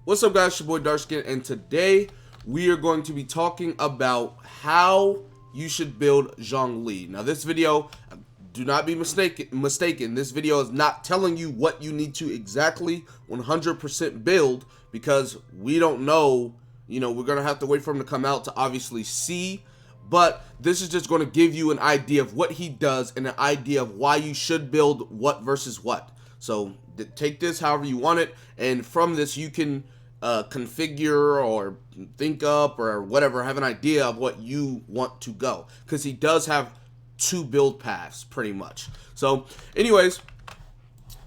What's up, guys? It's your boy Darkskin, and today we are going to be talking about how you should build Zhongli. Now, this video, do not be mistaken. This video is not telling you what you need to exactly 100% build, because we don't know. You know, we're gonna have to wait for him to come out to obviously see. But this is just going to give you an idea of what he does and an idea of why you should build what versus what. So take this however you want it, and from this you can configure or think up or whatever, have an idea of what you want to go, because he does have two build paths pretty much. So anyways,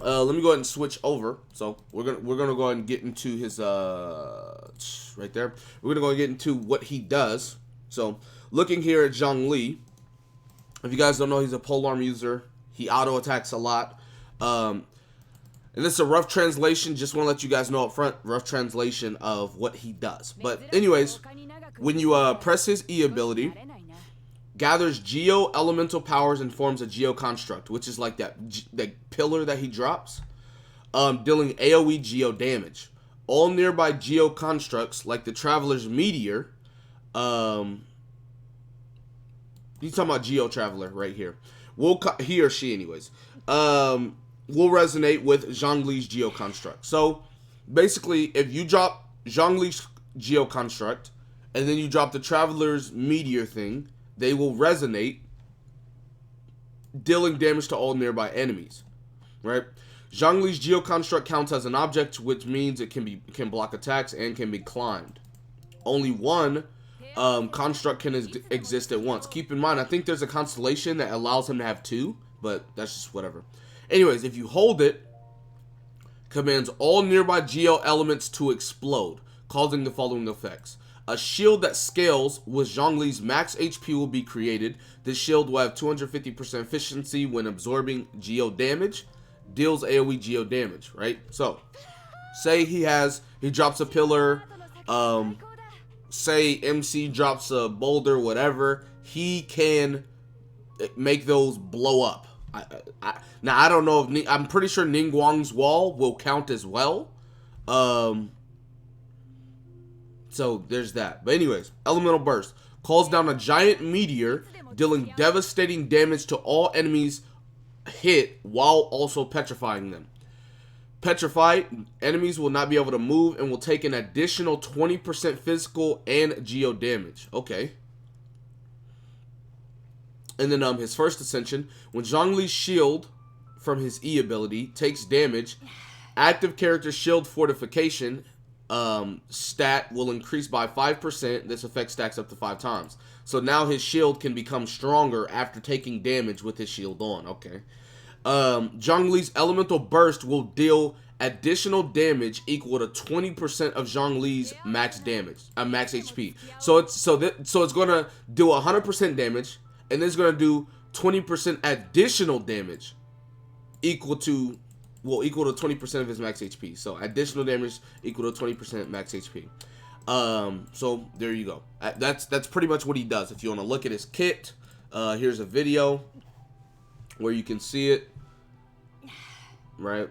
let me go ahead and switch over. So we're gonna go ahead and get into his right there. We're gonna go and get into what he does. So looking here at Zhongli, if you guys don't know, he's a polearm user. He auto attacks a lot. And this is a rough translation. Just want to let you guys know up front, rough translation of what he does. But anyways, when you press his E ability, gathers Geo elemental powers and forms a Geo construct, which is like that pillar that he drops, dealing AoE Geo damage. All nearby Geo constructs, like the Traveler's Meteor, he's talking about Geo Traveler right here. He or she, anyways. Will resonate with Zhongli's Geo Construct. So basically, if you drop Zhongli's Geo Construct and then you drop the Traveler's Meteor thing, they will resonate, dealing damage to all nearby enemies. Right? Zhongli's Geo Construct counts as an object, which means it can block attacks and can be climbed. Only one construct can exist at once. Keep in mind, I think there's a constellation that allows him to have two, but that's just whatever. Anyways, if you hold it, commands all nearby Geo elements to explode, causing the following effects. A shield that scales with Zhongli's max HP will be created. This shield will have 250% efficiency when absorbing Geo damage, deals AoE Geo damage, right? So, say he drops a pillar, say MC drops a boulder, whatever, he can make those blow up. Now, I don't know if I'm pretty sure Ningguang's wall will count as well. So there's that. But anyways, elemental burst calls down a giant meteor, dealing devastating damage to all enemies hit while also petrifying them. Petrified enemies will not be able to move and will take an additional 20% physical and Geo damage. Okay. And then his first ascension, when Zhongli's shield from his E ability takes damage, active character shield fortification stat will increase by 5%. This effect stacks up to 5 times. So now his shield can become stronger after taking damage with his shield on. Okay. Zhongli's elemental burst will deal additional damage equal to 20% of Zhongli's max damage, max HP. So it's gonna do 100% damage, and then it's gonna do 20% additional damage, equal to 20% of his max HP. So additional damage equal to 20% max HP. So there you go. That's pretty much what he does. If you want to look at his kit, here's a video where you can see it. Right,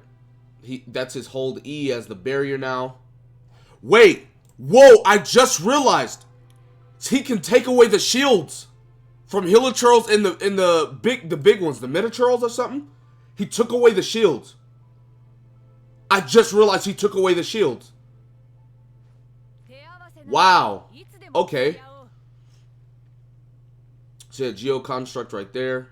that's his hold E as the barrier now. Wait, whoa! I just realized he can take away the shields from Hilichurls in the big ones, the Metaturls or something. He took away the shields. I just realized he took away the shields. Wow. Okay. So yeah, Geo Construct right there.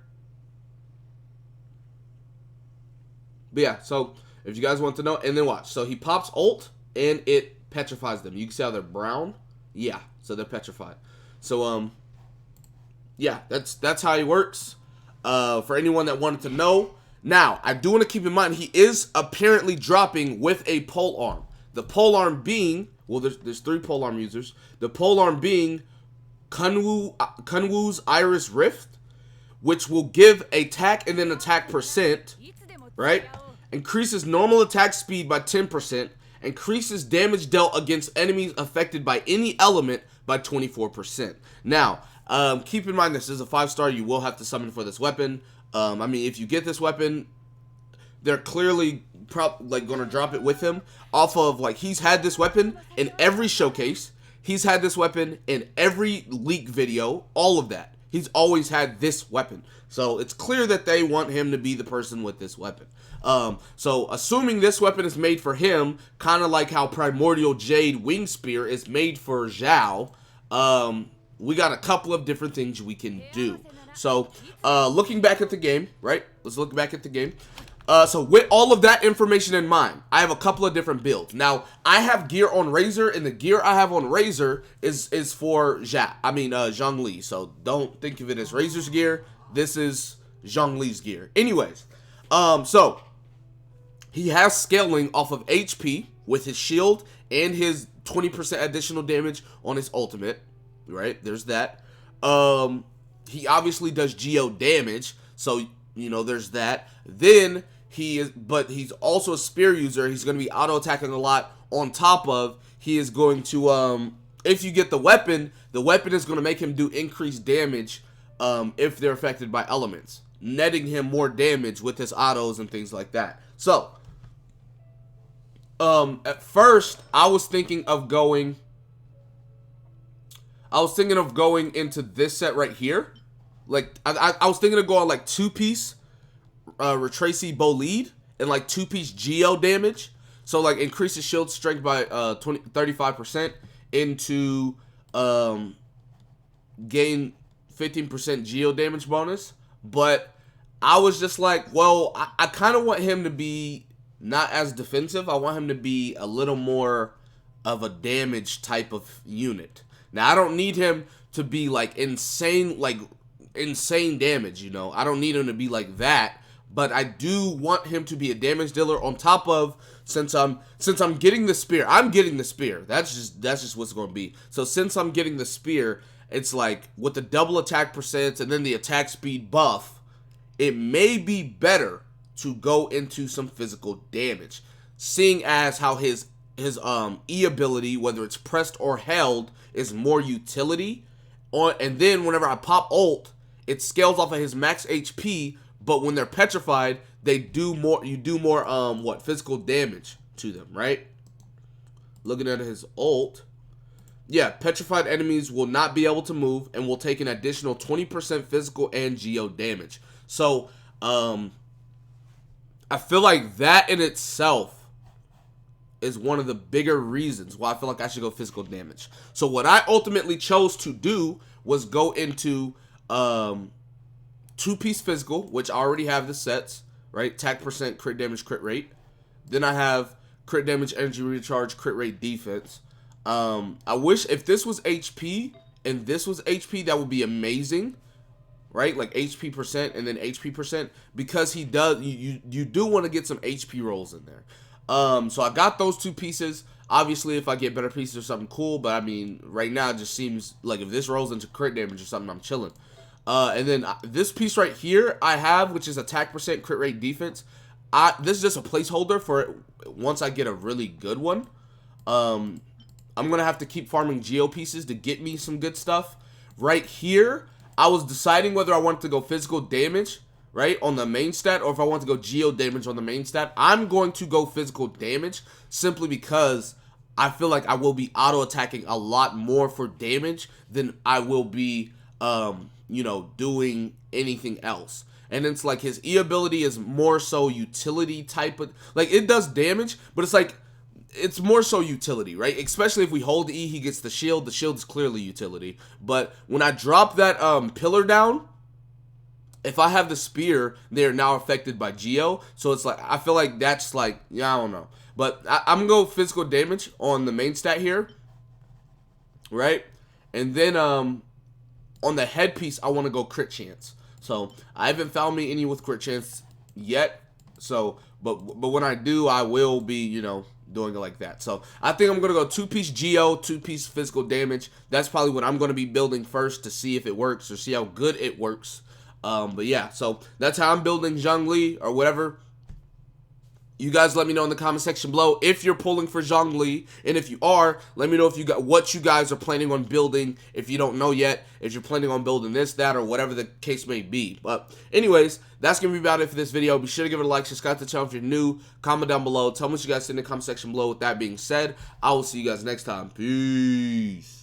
But yeah, so if you guys want to know, and then watch. So he pops ult, and it petrifies them. You can see how they're brown. Yeah, so they're petrified. So yeah, that's how he works. For anyone that wanted to know. Now, I do want to keep in mind, he is apparently dropping with a polearm. The polearm being, well, there's 3 polearm users. The polearm being Kunwu's Iris Rift, which will give attack and then attack percent, right? Increases normal attack speed by 10%. Increases damage dealt against enemies affected by any element by 24%. Now, keep in mind this is a 5-star. You will have to summon for this weapon. I mean, if you get this weapon, they're clearly gonna drop it with him off of, like, he's had this weapon in every showcase. He's had this weapon in every leak video, all of that. He's always had this weapon. So it's clear that they want him to be the person with this weapon. So assuming this weapon is made for him, kind of like how Primordial Jade Wing Spear is made for Zhao, we got a couple of different things we can do. So looking back at the game, right? Let's look back at the game. So with all of that information in mind, I have a couple of different builds. Now, I have gear on Razor, and the gear I have on Razor is for Zhongli. So don't think of it as Razor's gear. This is Zhongli's gear. Anyways, so he has scaling off of HP with his shield and his 20% additional damage on his ultimate. Right? There's that. He obviously does geo damage, so you know there's that. Then but he's also a spear user. He's going to be auto attacking a lot. On top of, he is going to if you get the weapon is going to make him do increased damage if they're affected by elements, netting him more damage with his autos and things like that. So at first I was thinking of going into this set right here. Like I was thinking of going like 2-piece Retracy Bolide and like 2-piece Geo damage. So like increase his shield strength by 35% into gain 15% Geo damage bonus. But I was just like, well, I kind of want him to be not as defensive. I want him to be a little more of a damage type of unit. Now I don't need him to be like insane damage, you know. I don't need him to be like that, but I do want him to be a damage dealer on top of, since I'm getting the spear. I'm getting the spear. That's just what's going to be. So since I'm getting the spear, it's like with the double attack percent and then the attack speed buff, it may be better to go into some physical damage, seeing as how his E ability, whether it's pressed or held, is more utility on, and then whenever I pop ult, it scales off of his max HP, but when they're petrified, you do more physical damage to them, right? Looking at his ult, yeah, petrified enemies will not be able to move and will take an additional 20% physical and geo damage. So I feel like that in itself is one of the bigger reasons why I feel like I should go physical damage. So what I ultimately chose to do was go into 2-piece physical, which I already have the sets, right? Attack percent, crit damage, crit rate. Then I have crit damage, energy recharge, crit rate, defense. I wish if this was HP and this was HP, that would be amazing, right? Like HP percent and then HP percent, because he does, you do want to get some HP rolls in there. So I got those 2 pieces. Obviously, if I get better pieces or something cool, but I mean, right now it just seems like if this rolls into crit damage or something, I'm chilling. And then this piece right here I have, which is attack percent, crit rate, defense. This is just a placeholder for it once I get a really good one. I'm gonna have to keep farming geo pieces to get me some good stuff. Right here, I was deciding whether I wanted to go physical damage, right, on the main stat, or if I want to go geo damage on the main stat. I'm going to go physical damage simply because I feel like I will be auto attacking a lot more for damage than I will be doing anything else. And it's like his E ability is more so utility type of, like, it does damage, but it's like it's more so utility, right? Especially if we hold E, he gets the shield. The shield is clearly utility. But when I drop that pillar down, if I have the spear, they're now affected by Geo. So it's like, I feel like that's like, yeah, I don't know. But I'm going to go physical damage on the main stat here, right? And then on the headpiece, I want to go crit chance. So I haven't found me any with crit chance yet. So, but when I do, I will be, doing it like that. So I think I'm going to go 2-piece Geo, 2-piece physical damage. That's probably what I'm going to be building first to see if it works or see how good it works. But yeah, so that's how I'm building Zhongli or whatever. You guys let me know in the comment section below if you're pulling for Zhongli, and if you are, let me know if you got what you guys are planning on building. If you don't know yet, if you're planning on building this, that, or whatever the case may be. But anyways, that's gonna be about it for this video. Be sure to give it a like, subscribe to the channel if you're new, comment down below, tell me what you guys think in the comment section below. With that being said, I will see you guys next time. Peace.